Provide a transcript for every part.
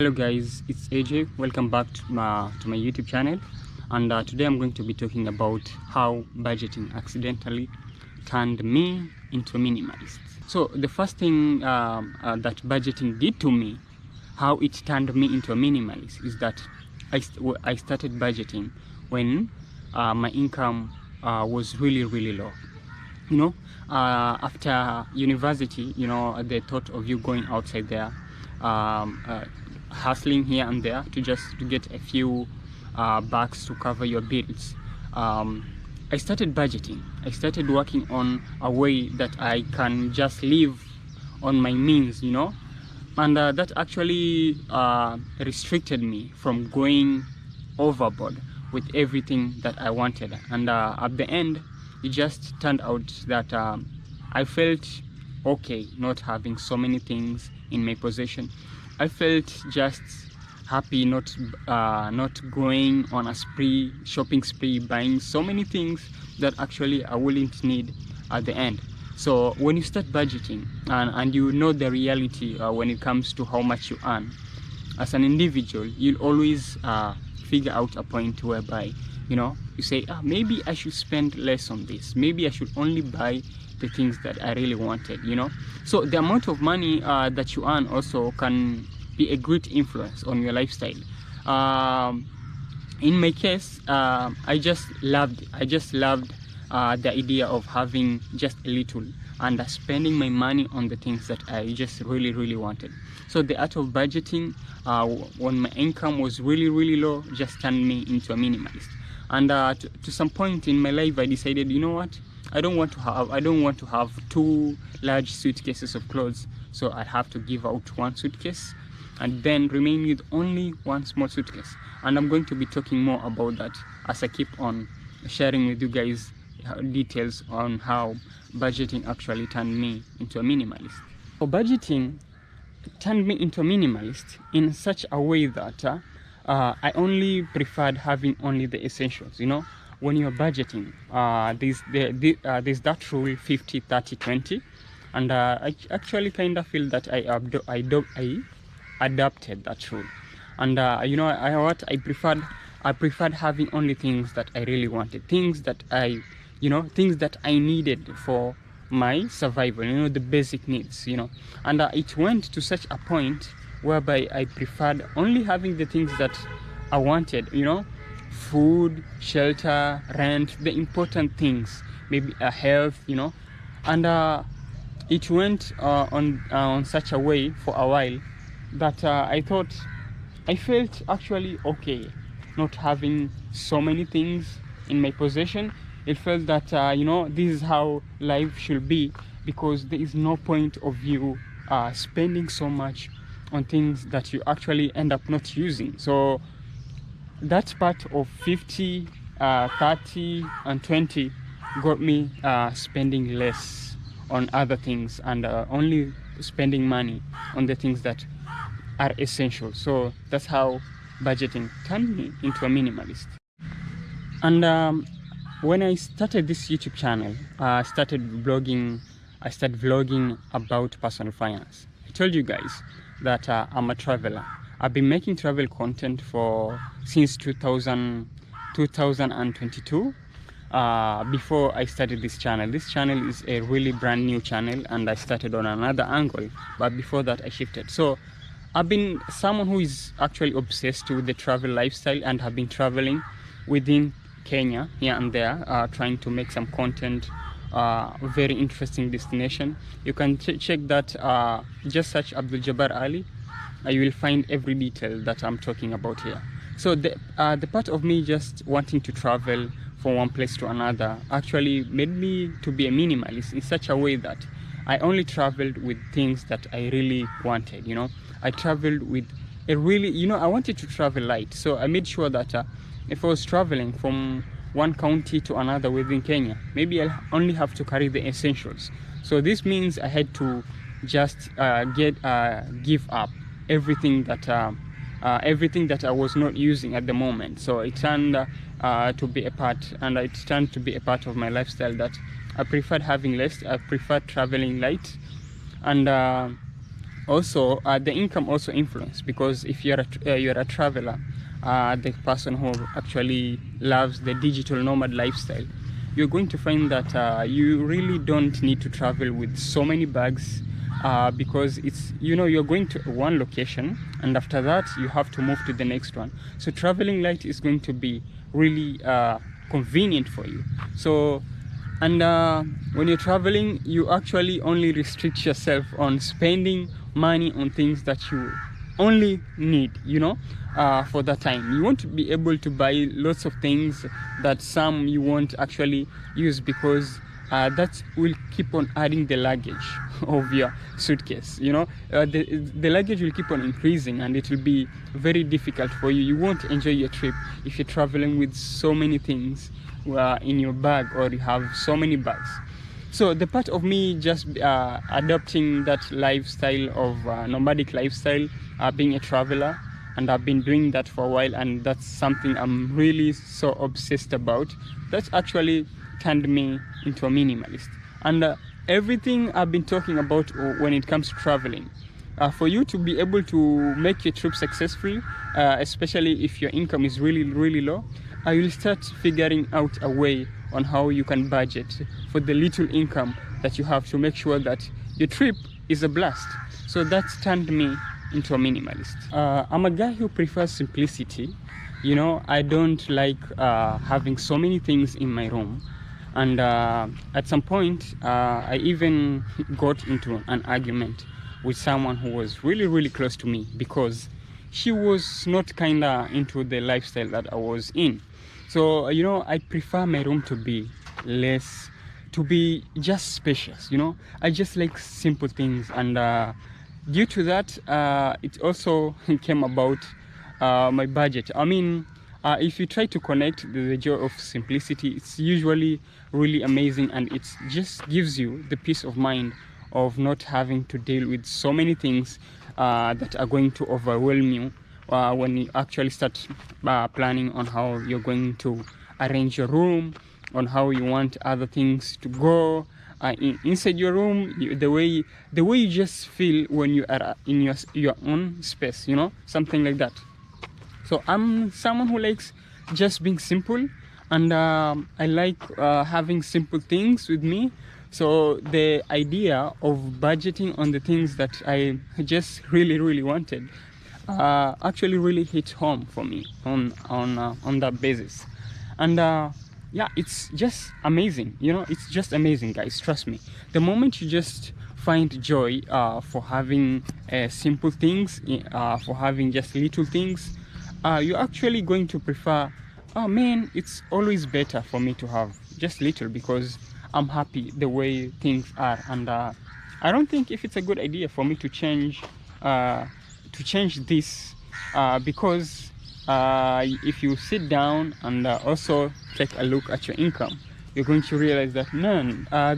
Hello guys, it's AJ. Welcome back to my YouTube channel, and today I'm going to be talking about how budgeting accidentally turned me into a minimalist. So the first thing that budgeting did to me, how it turned me into a minimalist, is that I started budgeting when my income was really low. After university, the thought of you going outside there, hustling here and there to get a few bucks to cover your bills. I started budgeting. I started working on a way that I can just live on my means, and that actually restricted me from going overboard with everything that I wanted. And at the end, it just turned out that I felt okay not having so many things in my possession. I felt just happy not going on a shopping spree, buying so many things that actually I wouldn't need at the end. So when you start budgeting and you know the reality when it comes to how much you earn, as an individual, you'll always figure out a point whereby you say, maybe I should spend less on this, maybe I should only buy the things that I really wanted. So the amount of money that you earn also can be a great influence on your lifestyle. In my case, I just loved the idea of having just a little and spending my money on the things that I just really wanted. So the art of budgeting, when my income was really low, just turned me into a minimalist. And to some point in my life, I decided, you know what, I don't want to have two large suitcases of clothes, so I have to give out one suitcase and then remain with only one small suitcase. And I'm going to be talking more about that as I keep on sharing with you guys details on how budgeting actually turned me into a minimalist. So budgeting turned me into a minimalist in such a way that I only preferred having only the essentials. When you're budgeting, there's that rule 50-30-20, and I actually kind of feel that I adapted that rule. And I preferred having only things that I really wanted, things that I needed for my survival, the basic needs. And it went to such a point whereby I preferred only having the things that I wanted, food, shelter, rent, the important things, maybe health, and it went on such a way for a while that I felt actually okay not having so many things in my possession. It felt that this is how life should be, because there is no point of you spending so much on things that you actually end up not using. So that part of 50, 30 and 20 got me spending less on other things and only spending money on the things that are essential. So that's how budgeting turned me into a minimalist. And when I started this YouTube channel, I started vlogging about personal finance. I told you guys that I'm a traveler. I've been making travel content since 2022. Before I started this channel. This channel is a really brand new channel, and I started on another angle, but before that I shifted. So I've been someone who is actually obsessed with the travel lifestyle, and have been traveling within Kenya here and there, trying to make some content, very interesting destination. You can check that, just search Abdul Jabbar Ali. You will find every detail that I'm talking about here. So the part of me just wanting to travel from one place to another actually made me to be a minimalist in such a way that I only traveled with things that I really wanted. I traveled with I wanted to travel light, so I made sure that if I was traveling from one county to another within Kenya, maybe I'll only have to carry the essentials. So this means I had to just give up everything that I was not using at the moment. So it turned to be a part of my lifestyle, that I preferred having less. I preferred traveling light, and Also, the income also influence, because if you're a traveler, the person who actually loves the digital nomad lifestyle, you're going to find that you really don't need to travel with so many bags, because it's, you're going to one location, and after that you have to move to the next one. So traveling light is going to be really convenient for you. So, and when you're traveling, you actually only restrict yourself on spending money on things that you only need, for that time. You won't be able to buy lots of things that some you won't actually use, because that will keep on adding the luggage of your suitcase. The luggage will keep on increasing, and it will be very difficult for you. You won't enjoy your trip if you're traveling with so many things in your bag, or you have so many bags. So the part of me just adopting that lifestyle of nomadic lifestyle, being a traveler, and I've been doing that for a while, and that's something I'm really so obsessed about. That's actually turned me into a minimalist. And everything I've been talking about when it comes to traveling, for you to be able to make your trip successfully, especially if your income is really, really low, you'll start figuring out a way on how you can budget for the little income that you have, to make sure that your trip is a blast. So that's turned me into a minimalist. I'm a guy who prefers simplicity. I don't like having so many things in my room. And at some point, I even got into an argument with someone who was really, really close to me, because she was not kinda into the lifestyle that I was in. So, I prefer my room to be less, to be just spacious. I just like simple things, and due to that, it also came about my budget. I mean, if you try to connect the joy of simplicity, it's usually really amazing, and it just gives you the peace of mind of not having to deal with so many things that are going to overwhelm you when you actually start planning on how you're going to arrange your room, on how you want other things to go inside your room, the way you just feel when you are in your own space, something like that. So I'm someone who likes just being simple, and I like having simple things with me. So the idea of budgeting on the things that I just really, really wanted actually really hit home for me on that basis. And yeah, it's just amazing. It's just amazing, guys. Trust me. The moment you just find joy for having simple things, for having just little things, you're actually going to prefer, oh man, it's always better for me to have just little, because I'm happy the way things are. And I don't think if it's a good idea for me to change this, because if you sit down and also take a look at your income, you're going to realize that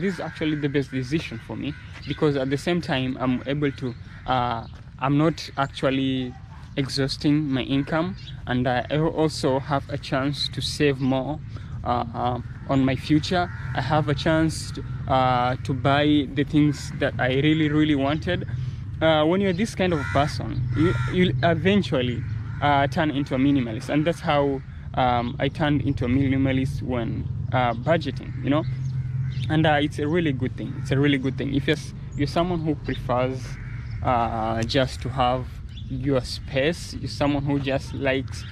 this is actually the best decision for me, because at the same time I'm able to I'm not actually exhausting my income, and I also have a chance to save more on my future. I have a chance to buy the things that I really, really wanted. When you're this kind of a person, you'll eventually turn into a minimalist, and that's how I turned into a minimalist when budgeting, and it's a really good thing. It's a really good thing. If you're someone who prefers just to have your space, you're someone who just likes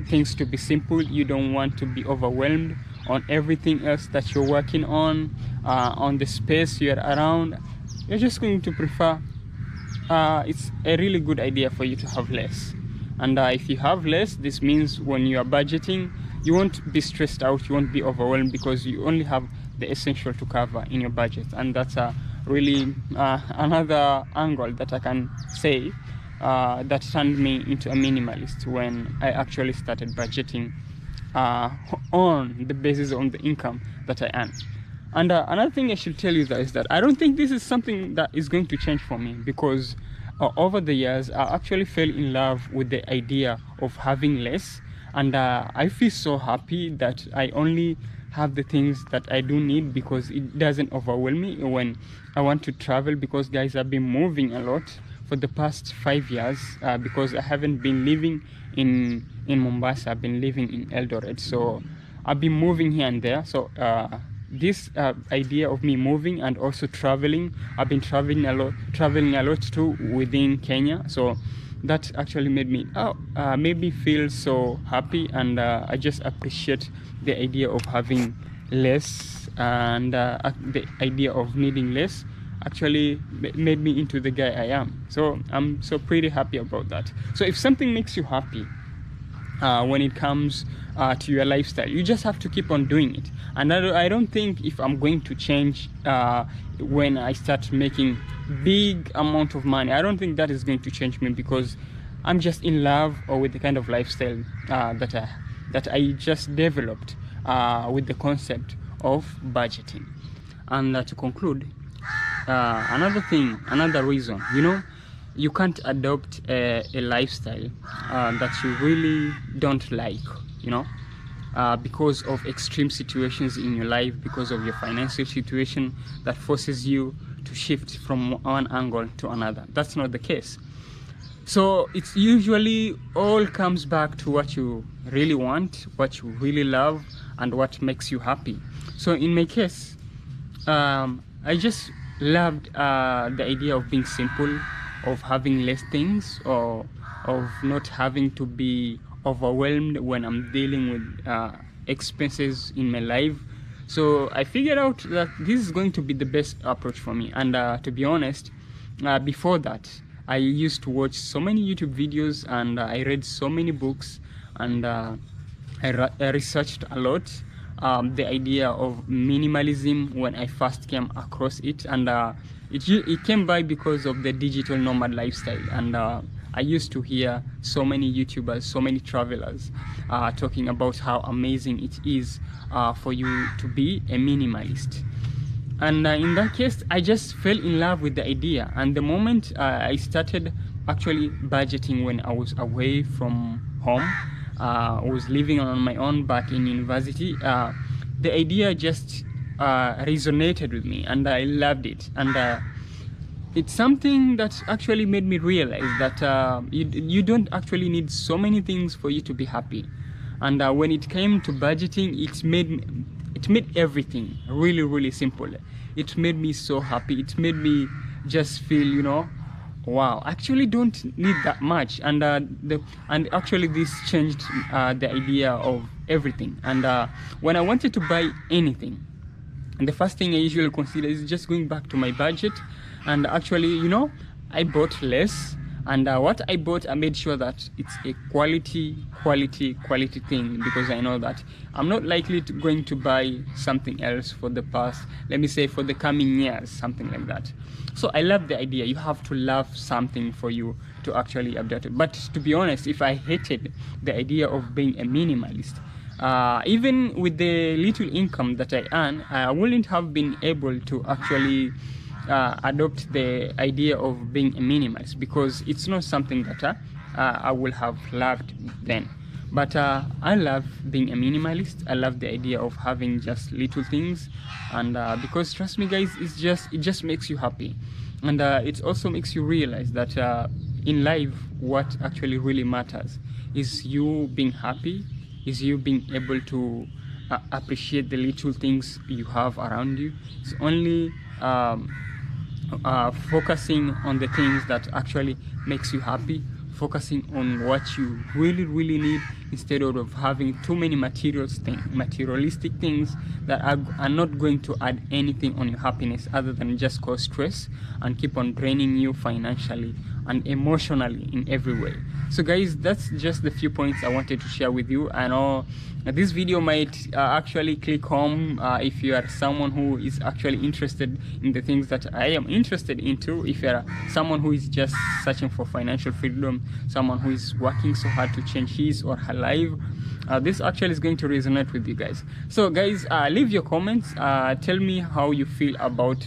things to be simple, you don't want to be overwhelmed on everything else that you're working on the space you're around, you're just going to prefer, it's a really good idea for you to have less. And if you have less, this means when you are budgeting, you won't be stressed out, you won't be overwhelmed, because you only have the essential to cover in your budget. And that's really another angle that I can say that turned me into a minimalist, when I actually started budgeting on the basis of the income that I earn. And another thing I should tell you is that I don't think this is something that is going to change for me, because over the years I actually fell in love with the idea of having less, and I feel so happy that I only have the things that I do need, because it doesn't overwhelm me when I want to travel. Because guys, I've been moving a lot, for the past 5 years, because I haven't been living in Mombasa. I've been living in Eldoret, so I've been moving here and there. So this idea of me moving and also traveling, I've been traveling a lot too within Kenya. So that actually made me feel so happy, and I just appreciate the idea of having less, and the idea of needing less actually made me into the guy I am. So I'm so pretty happy about that. So if something makes you happy, when it comes to your lifestyle, you just have to keep on doing it. And I don't think if I'm going to change when I start making big amount of money, I don't think that is going to change me, because I'm just in love with the kind of lifestyle that I just developed with the concept of budgeting. And to conclude, another reason, you can't adopt a lifestyle that you really don't like, because of extreme situations in your life, because of your financial situation that forces you to shift from one angle to another. That's not the case. So it's usually all comes back to what you really want, what you really love, and what makes you happy. So in my case, I just loved the idea of being simple, of having less things, or of not having to be overwhelmed when I'm dealing with expenses in my life. So I figured out that this is going to be the best approach for me. And to be honest, before that, I used to watch so many YouTube videos, and I read so many books, and I researched a lot the idea of minimalism when I first came across it. And it came by because of the digital nomad lifestyle. And I used to hear so many YouTubers, so many travelers talking about how amazing it is for you to be a minimalist. And in that case, I just fell in love with the idea. And the moment I started actually budgeting when I was away from home, I was living on my own back in university, the idea just resonated with me, and I loved it. And it's something that actually made me realize that you don't actually need so many things for you to be happy. And when it came to budgeting, it made everything really, really simple. It made me so happy. It made me just feel, wow, I actually don't need that much. And actually this changed the idea of everything. And when I wanted to buy anything, and the first thing I usually consider is just going back to my budget. And actually, I bought less. And what I bought, I made sure that it's a quality thing, because I know that I'm not likely going to buy something else for the past, let me say, for the coming years, something like that. So I love the idea. You have to love something for you to actually adopt it. But to be honest, if I hated the idea of being a minimalist, even with the little income that I earn, I wouldn't have been able to actually adopt the idea of being a minimalist, because it's not something that I would have loved then. But I love being a minimalist. I love the idea of having just little things, and because trust me guys, it just makes you happy. And it also makes you realize that in life, what actually really matters is you being happy, is you being able to appreciate the little things you have around you. It's only focusing on the things that actually makes you happy, focusing on what you really, really need, instead of having too many materialistic things that are not going to add anything on your happiness other than just cause stress and keep on draining you financially and emotionally in every way. So guys, that's just the few points I wanted to share with you. I know this video might actually click home if you are someone who is actually interested in the things that I am interested into. If you are someone who is just searching for financial freedom, someone who is working so hard to change his or her life, this actually is going to resonate with you guys. So guys, leave your comments, tell me how you feel about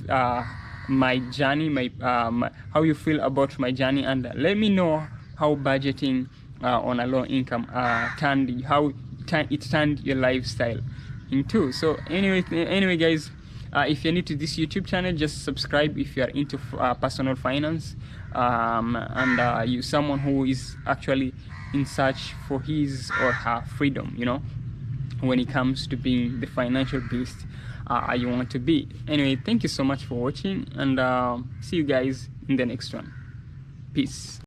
my journey, how you feel about my journey, and let me know how budgeting on a low income it turned your lifestyle into. So anyway guys, if you're new to this YouTube channel, just subscribe if you are into personal finance, and you someone who is actually in search for his or her freedom, you know, when it comes to being the financial beast you want to be. Anyway, thank you so much for watching, and see you guys in the next one. Peace.